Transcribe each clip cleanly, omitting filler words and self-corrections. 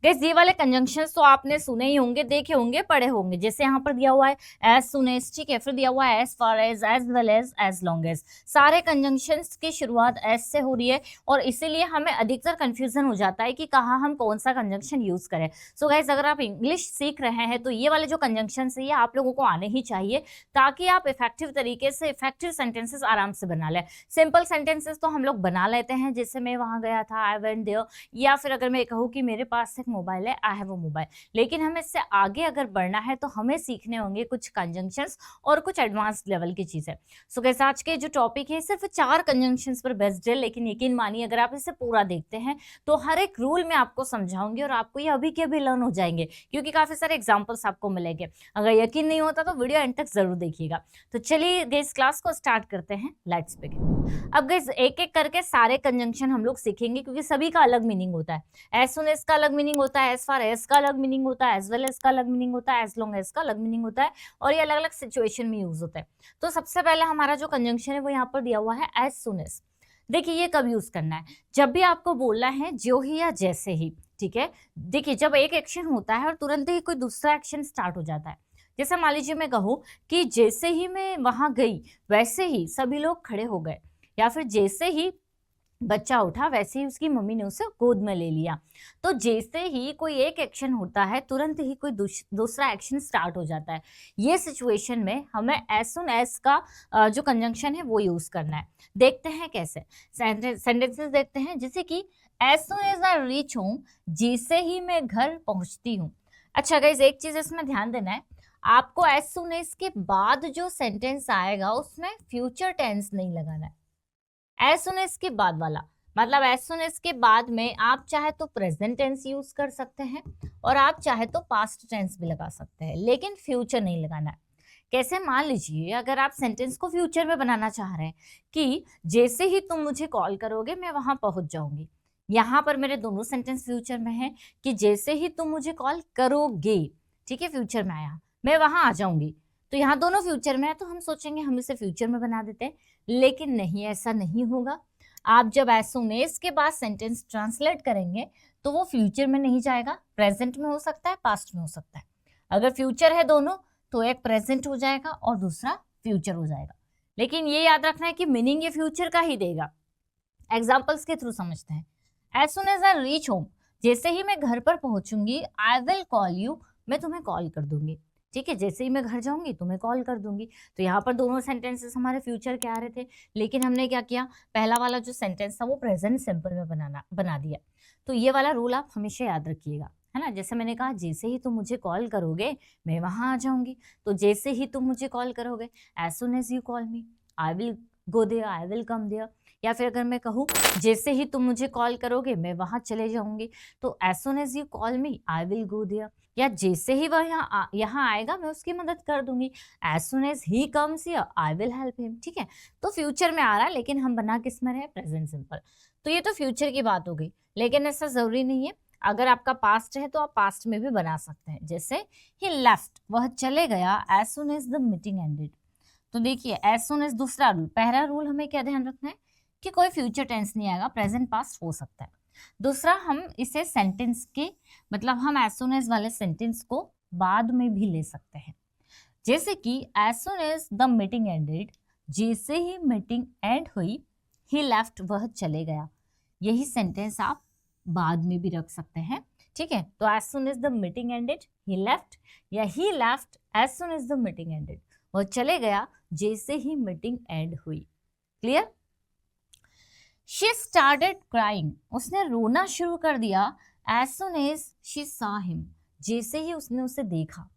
Guys ये वाले conjunctions तो आपने सुने ही होंगे, देखे होंगे, पढ़े होंगे। जैसे यहाँ पर दिया हुआ है एज सुन एज, ठीक है, फिर दिया हुआ है as far as well as long as. सारे कंजंक्शंस की शुरुआत एज से हो रही है और इसीलिए हमें अधिकतर कंफ्यूजन हो जाता है कि कहाँ हम कौन सा कंजंक्शन यूज करें। सो गाइस अगर आप इंग्लिश सीख रहे हैं तो ये वाले जो कंजंक्शन है ये आप लोगों को आने ही चाहिए, ताकि आप इफेक्टिव तरीके से इफेक्टिव सेंटेंसेस आराम से बना लें। सिंपल सेंटेंसेस तो हम लोग बना लेते हैं, जैसे मैं वहां गया था, आई वेंट देयर, या फिर अगर मैं कहूँ कि मेरे पास एक मोबाइल है, आई हैव अ मोबाइल। लेकिन हमें इससे आगे अगर बढ़ना है तो हमें सीखने होंगे कुछ कंजंक्शंस और कुछ एडवांस लेवल की चीजें। सो गाइस आज के जो टॉपिक है सिर्फ 4 कंजंक्शंस पर बेस्ड है, लेकिन यकीन मानिए अगर आप इसे पूरा देखते हैं तो हर एक रूल में आपको समझाऊंगी और आपको ये अभी के अभी लर्न हो जाएंगे, क्योंकि काफी सारे एग्जाम्पल्स आपको मिलेंगे। अगर यकीन नहीं होता तो वीडियो एंड तक जरूर देखिएगा। तो चलिए गाइस क्लास को स्टार्ट करते हैं, लेट्स बिगिन। अब गाइस एक एक करके सारे कंजंक्शन हम लोग सीखेंगे, क्योंकि सभी का अलग मीनिंग होता है। एज सुन एज का अलग मीनिंग होता है, एज फार एज का अलग मीनिंग होता है, एज वेल एज का अलग मीनिंग होता है, एज लॉन्ग एज का अलग मीनिंग होता है, और ये अलग अलग सिचुएशन में यूज होता है। तो सबसे पहले हमारा जो कंजंक्शन है वो यहाँ पर दिया हुआ है एज सुन एज। देखिए ये कब यूज करना है, जब भी आपको बोलना है जो ही या जैसे ही, ठीक है। देखिए जब एक एक्शन होता है और तुरंत ही कोई दूसरा एक्शन स्टार्ट हो जाता है, जैसे मान लीजिए मैं कहूँ कि जैसे ही मैं वहां गई वैसे ही सभी लोग खड़े हो गए, या फिर जैसे ही बच्चा उठा वैसे ही उसकी मम्मी ने उसे गोद में ले लिया। तो जैसे ही कोई एक एक्शन होता है तुरंत ही कोई दूसरा एक्शन स्टार्ट हो जाता है। ये सिचुएशन में हमें एज सुन एज का जो कंजंक्शन है वो यूज करना है। देखते हैं कैसे सेंटेंसेस देखते हैं, जैसे कि as soon as I reach home, जैसे ही मैं घर पहुंचती हूँ। अच्छा गाइस एक चीज इसमें ध्यान देना है, आपको एज सुन एज के बाद जो सेंटेंस आएगा उसमें फ्यूचर टेंस नहीं लगाना है। एज सुन एज के बाद वाला मतलब एज सुन एज के बाद में आप चाहे तो प्रेजेंट टेंस यूज कर सकते हैं और आप चाहे तो पास्ट टेंस भी लगा सकते हैं, लेकिन फ्यूचर नहीं लगाना है। कैसे, मान लीजिए अगर आप सेंटेंस को फ्यूचर में बनाना चाह रहे हैं कि जैसे ही तुम मुझे कॉल करोगे मैं वहां पहुंच जाऊंगी। यहां पर मेरे दोनों सेंटेंस फ्यूचर में है कि जैसे ही तुम मुझे कॉल करोगे, ठीक है, फ्यूचर में आया, मैं वहां आ जाऊंगी। तो यहाँ दोनों फ्यूचर में है तो हम सोचेंगे हम इसे फ्यूचर में बना देते हैं, लेकिन नहीं, ऐसा नहीं होगा। आप जब एज सून एज के बाद सेंटेंस ट्रांसलेट करेंगे तो वो फ्यूचर में नहीं जाएगा, प्रेजेंट में हो सकता है, पास्ट में हो सकता है। अगर फ्यूचर है दोनों तो एक प्रेजेंट हो जाएगा और दूसरा फ्यूचर हो जाएगा, लेकिन ये याद रखना है कि मीनिंग ये फ्यूचर का ही देगा। एग्जाम्पल्स के थ्रू समझते हैं। As soon as I reach home, जैसे ही मैं घर पर पहुंचूंगी, आई विल कॉल यू, मैं तुम्हें कॉल कर दूंगी। ठीक है, जैसे ही मैं घर जाऊंगी तुम्हें कॉल कर दूंगी। तो यहाँ पर दोनों सेंटेंसेस हमारे फ्यूचर के आ रहे थे, लेकिन हमने क्या किया, पहला वाला जो सेंटेंस था वो प्रेजेंट सिंपल में बना दिया। तो ये वाला रूल आप हमेशा याद रखिएगा, है ना। जैसे मैंने कहा जैसे ही तुम मुझे कॉल करोगे मैं वहां आ जाऊंगी, तो जैसे ही तुम मुझे कॉल करोगे, as soon as you call me, I will go there, I will come there. या फिर अगर मैं कहूँ जैसे ही तुम मुझे कॉल करोगे मैं वहां चले जाऊंगी, तो as soon as you call me I will go there. या जैसे ही वह यहाँ आएगा मैं उसकी मदद कर दूंगी, as soon as he comes here I will help him. ठीक है, तो फ्यूचर में आ रहा है लेकिन हम बना किस में रहे, प्रेजेंट सिंपल। तो ये तो फ्यूचर की बात हो गई, लेकिन ऐसा जरूरी नहीं है। अगर आपका पास्ट है तो आप पास्ट में भी बना सकते हैं, जैसे ही लेफ्ट, वह चले गया, as soon as the meeting ended. तो देखिए एज सुन एज दूसरा रूल, पहला रूल हमें क्या ध्यान रखना है कि कोई फ्यूचर टेंस नहीं आएगा, प्रेजेंट पास्ट हो सकता है। दूसरा, हम इसे सेंटेंस के मतलब हम एज सुन एज वाले सेंटेंस को बाद में भी ले सकते हैं, जैसे कि as soon as the meeting ended, जैसे ही मीटिंग एंड हुई, ही लेफ्ट, वह चले गया। यही सेंटेंस आप बाद में भी रख सकते हैं। ठीक है, तो as soon as the meeting ended he left, या he left as soon as the meeting ended, वह चले गया जैसे ही मीटिंग एंड हुई। क्लियर। She started crying, उसने रोना शुरू कर दिया, as soon as she saw him, जैसे ही उसने उसे देखा।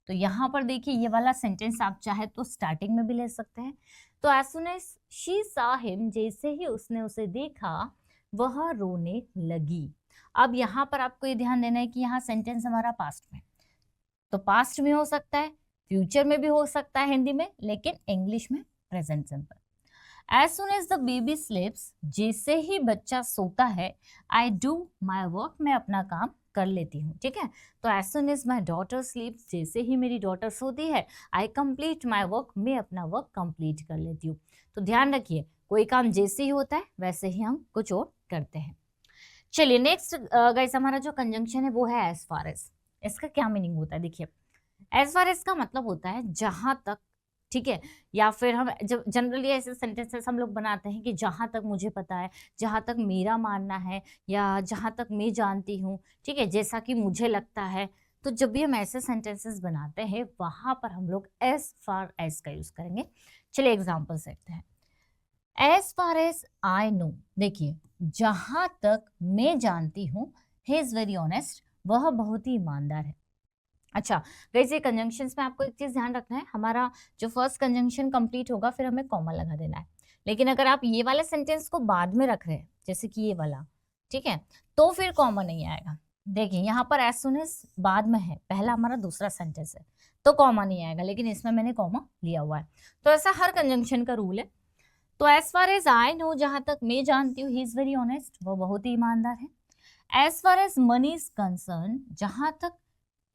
तो यहाँ पर देखिए ये वाला सेंटेंस आप चाहे तो स्टार्टिंग में भी ले सकते हैं। तो as soon as she saw him, जैसे ही उसने उसे देखा वह रोने लगी। अब यहाँ पर आपको ये ध्यान देना है कि यहाँ सेंटेंस हमारा पास्ट में, तो पास्ट में हो सकता है, फ्यूचर में भी हो सकता है हिंदी में, लेकिन इंग्लिश में present simple. As soon as the baby sleeps, जैसे ही बच्चा सोता है, I do my work, मैं अपना काम कर लेती हूँ। ठीक है, तो as soon as my daughter sleeps, जैसे ही मेरी डॉटर सोती है, I complete my work, मैं अपना वर्क कंप्लीट कर लेती हूँ। तो ध्यान रखिए कोई काम जैसे ही होता है वैसे ही हम कुछ और करते हैं। चलिए नेक्स्ट गाइस, हमारा जो कंजंक्शन है वो है एज फार एज। इसका क्या मीनिंग होता है? देखिए, एज फार एज का मतलब होता है जहां तक, ठीक है, या फिर हम जब जनरली ऐसे सेंटेंसेस हम लोग बनाते हैं कि जहां तक मुझे पता है, जहां तक मेरा मानना है, या जहां तक मैं जानती हूँ, ठीक है, जैसा कि मुझे लगता है। तो जब भी हम ऐसे सेंटेंसेस बनाते हैं वहां पर हम लोग एज फार एज का यूज करेंगे। चलिए एग्जाम्पल देखते हैं। As far as I know, देखिए जहां तक मैं जानती हूँ, ही इज वेरी ऑनेस्ट, वह बहुत ही ईमानदार है। अच्छा गाइस, ये कंजंक्शंस में आपको एक चीज ध्यान रखना है, हमारा जो फर्स्ट कंजंक्शन कंप्लीट होगा फिर हमें कॉमा लगा देना है। लेकिन अगर आप ये वाले सेंटेंस को बाद में रख रहे हैं, जैसे कि ये वाला, ठीक है, तो फिर कॉमा नहीं आएगा। देखिए यहाँ पर एज सुन एज बाद में है, पहला हमारा दूसरा सेंटेंस है, तो कॉमा नहीं आएगा, लेकिन इसमें मैंने कॉमा लिया हुआ है। तो ऐसा हर कंजंक्शन का रूल है। तो as far as I know, जहां तक मैं जानती हूँ, ही इज वेरी ऑनेस्ट, वो बहुत ही ईमानदार है। As far as money is concern, जहां तक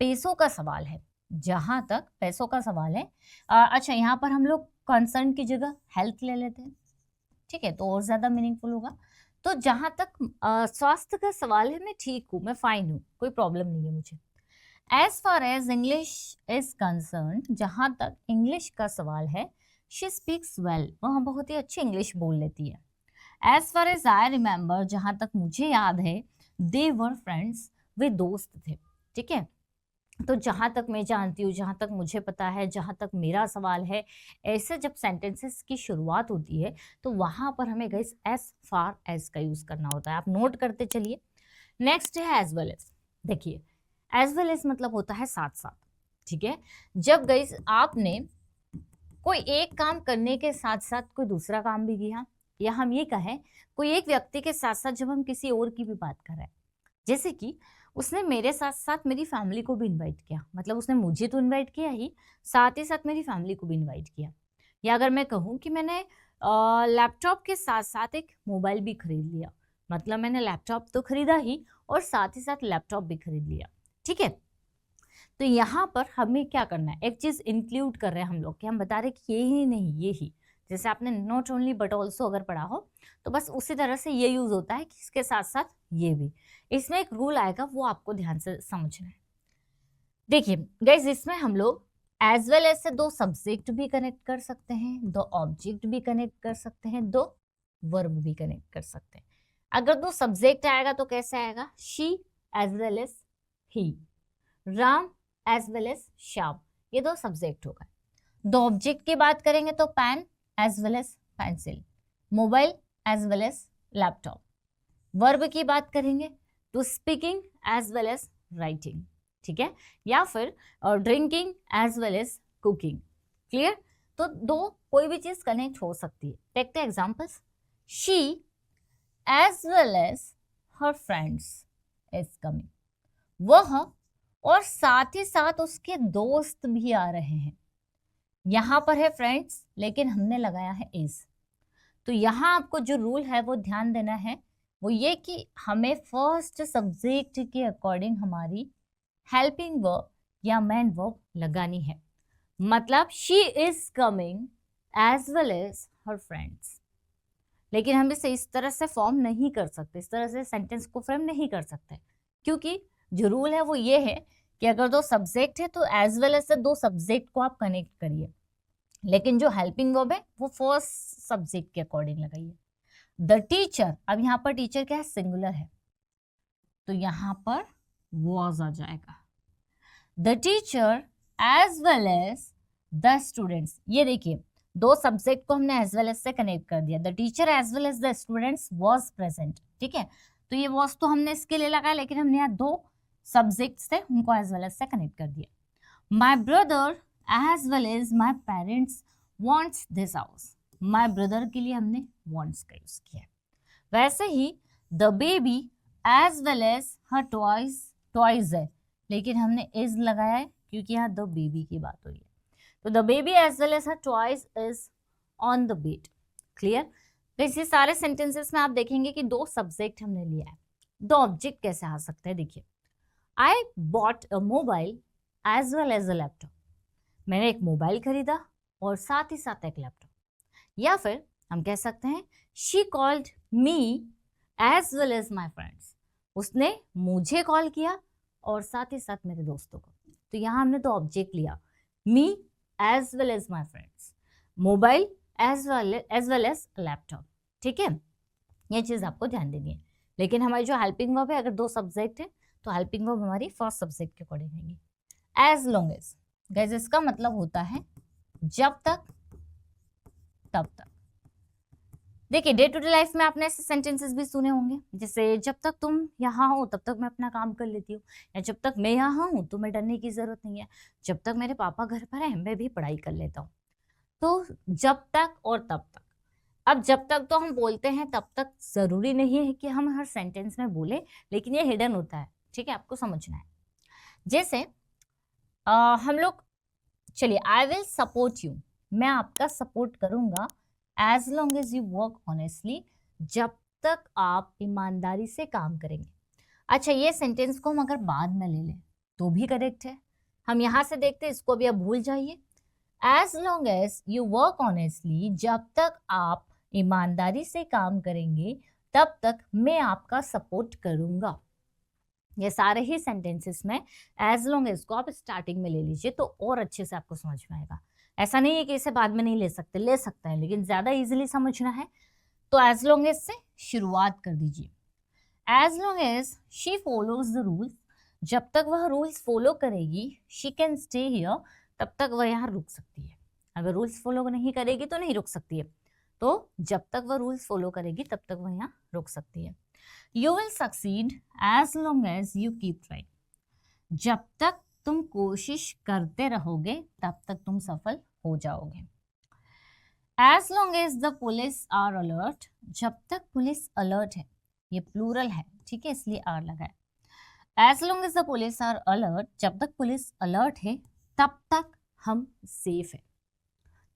पैसों का सवाल है, जहां तक पैसों का सवाल है। अच्छा, यहाँ पर हम लोग कंसर्न की जगह हेल्थ ले लेते हैं, ठीक है, तो और ज्यादा मीनिंगफुल होगा। तो जहां तक स्वास्थ्य का सवाल है, मैं ठीक हूँ, मैं फाइन हूँ, कोई प्रॉब्लम नहीं है मुझे। As far as English is concern, जहां तक इंग्लिश का सवाल है, शी स्पीक्स वेल, वह बहुत ही अच्छी इंग्लिश बोल लेती है। As far as I remember, जहां तक मुझे याद है, दे वर फ्रेंड्स, वे दोस्त थे, ठीक है। तो जहां तक मैं जानती हूँ, जहां तक मुझे पता है, जहां तक मेरा सवाल है, ऐसे जब सेंटेंसेस की शुरुआत होती है तो वहां पर हमें गाइस एज फार एज का यूज करना होता है। आप नोट करते चलिए। नेक्स्ट है एज वेल एज। देखिए एज वेल एज मतलब होता है साथ साथ, ठीक है। जब गाइस आपने कोई एक काम करने के साथ साथ कोई दूसरा काम भी किया, या हम ये कहें कोई एक व्यक्ति के साथ साथ जब हम किसी और की भी बात कर रहे हैं, जैसे कि उसने मेरे साथ साथ मेरी फैमिली को भी इनवाइट किया, मतलब उसने मुझे तो इनवाइट किया ही, साथ मेरी फैमिली को भी इनवाइट किया। या अगर मैं कहूँ कि मैंने लैपटॉप के साथ साथ एक मोबाइल भी खरीद लिया, मतलब मैंने लैपटॉप तो खरीदा ही और साथ लैपटॉप भी खरीद लिया, ठीक है। तो यहाँ पर हमें क्या करना है, एक चीज इंक्लूड कर रहे हैं हम लोग, कि हम बता रहे कि ये ही नहीं ये ही, जैसे आपने नॉट ओनली बट ऑल्सो अगर पढ़ा हो तो बस उसी तरह से ये यूज होता है कि इसके साथ साथ ये भी। इसमें एक रूल आएगा, वो आपको ध्यान से समझना है। देखिए गाइस, इसमें हम लोग एज वेल एज से दो सब्जेक्ट भी कनेक्ट कर सकते हैं, दो ऑब्जेक्ट भी कनेक्ट कर सकते हैं, दो वर्ब भी कनेक्ट कर सकते हैं। अगर दो सब्जेक्ट आएगा तो कैसे आएगा, she as well as he, Ram as well as Shyam, ये दो सब्जेक्ट होगा। दो ऑब्जेक्ट की बात करेंगे तो pen as well as pencil, mobile as well as laptop. Verb की बात करेंगे तो speaking as well as writing, ठीक है, या फिर drinking as well as cooking. Clear? तो दो कोई भी चीज कनेक्ट हो सकती है। देखते हैं examples. She as well as her friends is coming, वह और साथ ही साथ उसके दोस्त भी आ रहे हैं। यहां पर है फ्रेंड्स, लेकिन हमने लगाया है इज। तो यहां आपको जो रूल है वो ध्यान देना है, वो ये कि हमें फर्स्ट सब्जेक्ट के अकॉर्डिंग हमारी हेल्पिंग वर्ब या मेन वर्ब लगानी है। मतलब she is coming as well as her friends. लेकिन हम इसे इस तरह से फॉर्म नहीं कर सकते, इस तरह से सेंटेंस को फ्रेम नहीं कर सकते, क्योंकि जो रूल है वो ये है कि अगर दो सब्जेक्ट है तो एज वेल एज से दो सब्जेक्ट को आप कनेक्ट करिए, लेकिन जो हेल्पिंग वर्ब है वो फर्स्ट सब्जेक्ट के अकॉर्डिंग लगाइए। द टीचर, अब यहाँ पर टीचर क्या है, सिंगुलर है, तो यहाँ पर वॉज आ जाएगा। The teacher as well as the students, ये देखिए दो सब्जेक्ट को हमने एज वेल एज से कनेक्ट कर दिया। The teacher as well as the students was present, ठीक है। तो ये वॉज तो हमने इसके लिए लगाया, लेकिन हमने यहाँ दो सब्जेक्ट्स थे उनको एज वेल एज से कनेक्ट कर दिया। My brother as well as my parents wants this house, my brother के लिए हमने वॉन्ट्स का यूज किया। वैसे ही the baby as well as her toys, toys है लेकिन हमने इज लगाया है क्योंकि यहाँ द बेबी की बात हो रही है। तो the baby as well as her toys is on the bed. Clear? तो इसी सारे सेंटेंसेस में आप देखेंगे कि दो सब्जेक्ट हमने लिया है, दो ऑब्जेक्ट कैसे आ सकते हैं। देखिए, I bought a mobile as well as a laptop, मैंने एक मोबाइल खरीदा और साथ ही साथ एक लैपटॉप। या फिर हम कह सकते हैं she called me as well as my friends, उसने मुझे कॉल किया और साथ ही साथ मेरे दोस्तों को। तो यहाँ हमने दो ऑब्जेक्ट लिया, me as well as my friends, mobile as well as laptop. ठीक है, ये चीज आपको ध्यान देनी है। लेकिन हमारी जो हेल्पिंग वर्ब है, अगर दो सब्जेक्ट है तो हेल्पिंग वर्ब हमारी फर्स्ट सब्जेक्ट के अकॉर्डिंग रहेगी। एज लॉन्ग एज, गाइस इसका मतलब होता है जब तक तब तक। देखिए डे टू डे लाइफ में आपने ऐसे सेंटेंसेस भी सुने होंगे, जैसे जब तक तुम यहाँ हो तब तक मैं अपना काम कर लेती हूँ, या जब तक मैं यहाँ हूँ तो मैं डरने की जरूरत नहीं है, जब तक मेरे पापा घर पर है मैं भी पढ़ाई कर लेता हूँ। तो जब तक और तब तक। अब जब तक तो हम बोलते हैं, तब तक जरूरी नहीं है कि हम हर सेंटेंस में बोले, लेकिन ये हिडन होता है। ठीक है, आपको समझना है। जैसे हम लोग, चलिए आई विल सपोर्ट यू, मैं आपका सपोर्ट करूंगा, as long as you work honestly, जब तक आप ईमानदारी से काम करेंगे। अच्छा, ये सेंटेंस को हम अगर बाद में ले लें तो भी करेक्ट है। हम यहां से देखते हैं, इसको भी अब भूल जाइए। As long as you work honestly, जब तक आप ईमानदारी से काम करेंगे तब तक मैं आपका सपोर्ट करूंगा। ये सारे ही सेंटेंसेस में एज लॉन्ग एज को आप स्टार्टिंग में ले लीजिए तो और अच्छे से आपको समझ में आएगा। ऐसा नहीं है कि इसे बाद में नहीं ले सकते, ले सकते हैं, लेकिन ज्यादा इजीली समझना है तो एज लॉन्ग एज से शुरुआत कर दीजिए। As long as she follows the rules, जब तक वह रूल्स फॉलो करेगी, शी कैन स्टे हियर, तब तक वह यहाँ रुक सकती है। अगर रूल्स फॉलो नहीं करेगी तो नहीं रुक सकती है, तो जब तक वह रूल्स फॉलो करेगी तब तक वह यहाँ रुक सकती है। You will succeed as long as you keep trying, जब तक तुम कोशिश करते रहोगे तब तक तुम सफल हो जाओगे। As long as the police are alert, जब तक पुलिस अलर्ट है, ये प्लूरल है, ठीक है, इसलिए आर लगा है। As long as the police are alert, जब तक पुलिस अलर्ट है तब तक हम सेफ है।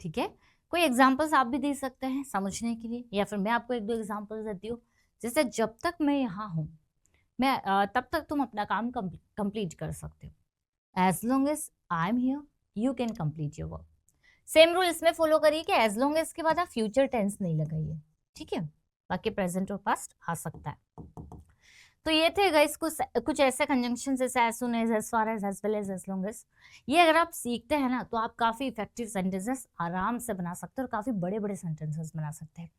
ठीक है, कोई एग्जांपल्स आप भी दे सकते हैं समझने के लिए, या फिर मैं आपको एक दो एग्जांपल्स देती हूँ। जैसे जब तक मैं यहाँ हूँ, मैं तब तक तुम अपना काम कंप्लीट कर सकते हो। As long as I am here you can complete your work. Same rule इसमें फॉलो करिए कि एज लॉन्ग एज के बाद आप फ्यूचर टेंस नहीं लगाइए। ठीक है, बाकी प्रेजेंट और पास्ट आ सकता है। तो ये थे गाइस कुछ ऐसे कंजंक्शन जैसे as soon as far as well as long as. ये अगर आप सीखते हैं ना तो आप काफी इफेक्टिव सेंटेंसेस आराम से बना सकते हैं और काफी बड़े बड़े सेंटेंसेस बना सकते हैं।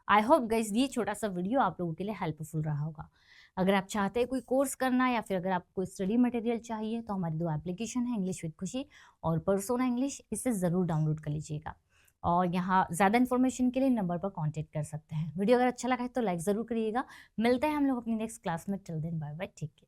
आई होप गाइस ये छोटा सा वीडियो आप लोगों के लिए हेल्पफुल रहा होगा। अगर आप चाहते हैं कोई कोर्स करना या फिर अगर आपको कोई स्टडी मटेरियल चाहिए तो हमारी दो एप्लीकेशन है, इंग्लिश विद खुशी और पर्सोना इंग्लिश, इसे ज़रूर डाउनलोड कर लीजिएगा। और यहाँ ज़्यादा इन्फॉर्मेशन के लिए नंबर पर कांटेक्ट कर सकते हैं। वीडियो अगर अच्छा लगा है तो लाइक ज़रूर करिएगा। मिलते हैं हम लोग अपनी नेक्स्ट क्लास में। Till then bye bye, take care.